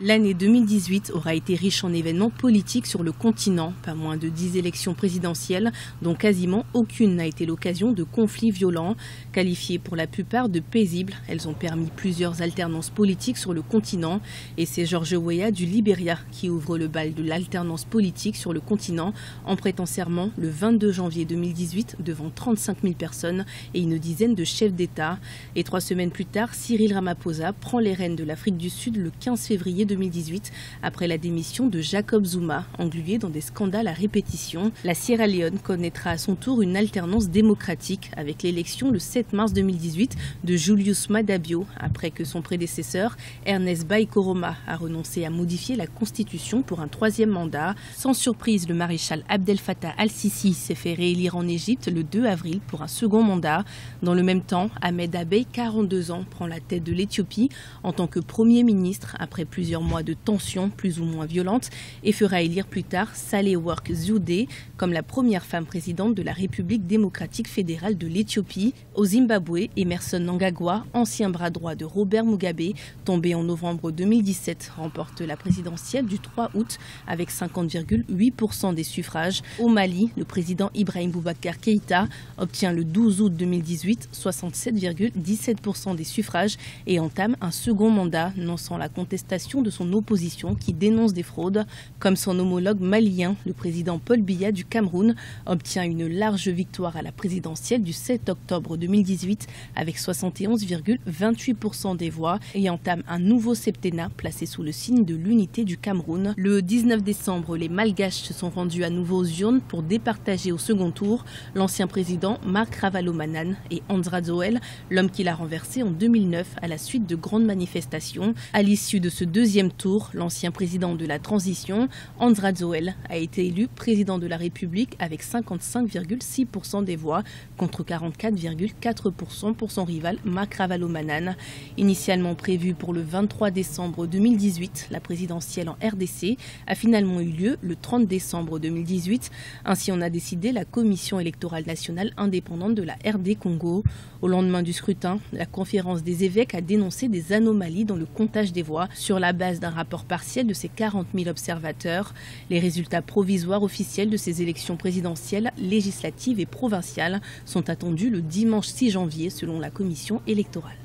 L'année 2018 aura été riche en événements politiques sur le continent. Pas moins de 10 élections présidentielles, dont quasiment aucune n'a été l'occasion de conflits violents. Qualifiées pour la plupart de paisibles, elles ont permis plusieurs alternances politiques sur le continent. Et c'est George Weah du Libéria qui ouvre le bal de l'alternance politique sur le continent en prêtant serment le 22 janvier 2018 devant 35 000 personnes et une dizaine de chefs d'État. Et 3 semaines plus tard, Cyril Ramaphosa prend les rênes de l'Afrique du Sud le 15 février 2018 après la démission de Jacob Zuma, englué dans des scandales à répétition. La Sierra Leone connaîtra à son tour une alternance démocratique avec l'élection le 7 mars 2018 de Julius Maada Bio après que son prédécesseur Ernest Bai Koroma a renoncé à modifier la constitution pour un 3e mandat. Sans surprise, le maréchal Abdel Fattah al-Sisi s'est fait réélire en Égypte le 2 avril pour un second mandat. Dans le même temps, Ahmed Abeid, 42 ans, prend la tête de l'Éthiopie en tant que Premier ministre après plusieurs mois de tensions plus ou moins violentes et fera élire plus tard Sahle-Work Zewde comme la première femme présidente de la République démocratique fédérale de l'Éthiopie. Au Zimbabwe, Emmerson Mnangagwa, ancien bras droit de Robert Mugabe, tombé en novembre 2017, remporte la présidentielle du 3 août avec 50,8% des suffrages. Au Mali, le président Ibrahim Boubacar Keïta obtient le 12 août 2018 67,17% des suffrages et entame un second mandat, non sans la contestation de son opposition qui dénonce des fraudes. Comme son homologue malien, le président Paul Biya du Cameroun obtient une large victoire à la présidentielle du 7 octobre 2018 avec 71,28% des voix et entame un nouveau septennat placé sous le signe de l'unité du Cameroun. Le 19 décembre, les Malgaches se sont rendus à nouveau aux urnes pour départager au second tour l'ancien président Marc Ravalomanana et Andra Joel, l'homme qui l'a renversé en 2009 à la suite de grandes manifestations. À l'issue de ce deuxième tour, l'ancien président de la transition, Andra Joel, a été élu président de la République avec 55,6% des voix contre 44,4% pour son rival Marc Ravalomanana. Initialement prévue pour le 23 décembre 2018, la présidentielle en RDC a finalement eu lieu le 30 décembre 2018. Ainsi en a décidé la Commission électorale nationale indépendante de la RD Congo. Au lendemain du scrutin, la conférence des évêques a dénoncé des anomalies dans le comptage des voix sur la base d'un rapport partiel de ses 40 000 observateurs. Les résultats provisoires officiels de ces élections présidentielles, législatives et provinciales sont attendus le dimanche 6 janvier selon la commission électorale.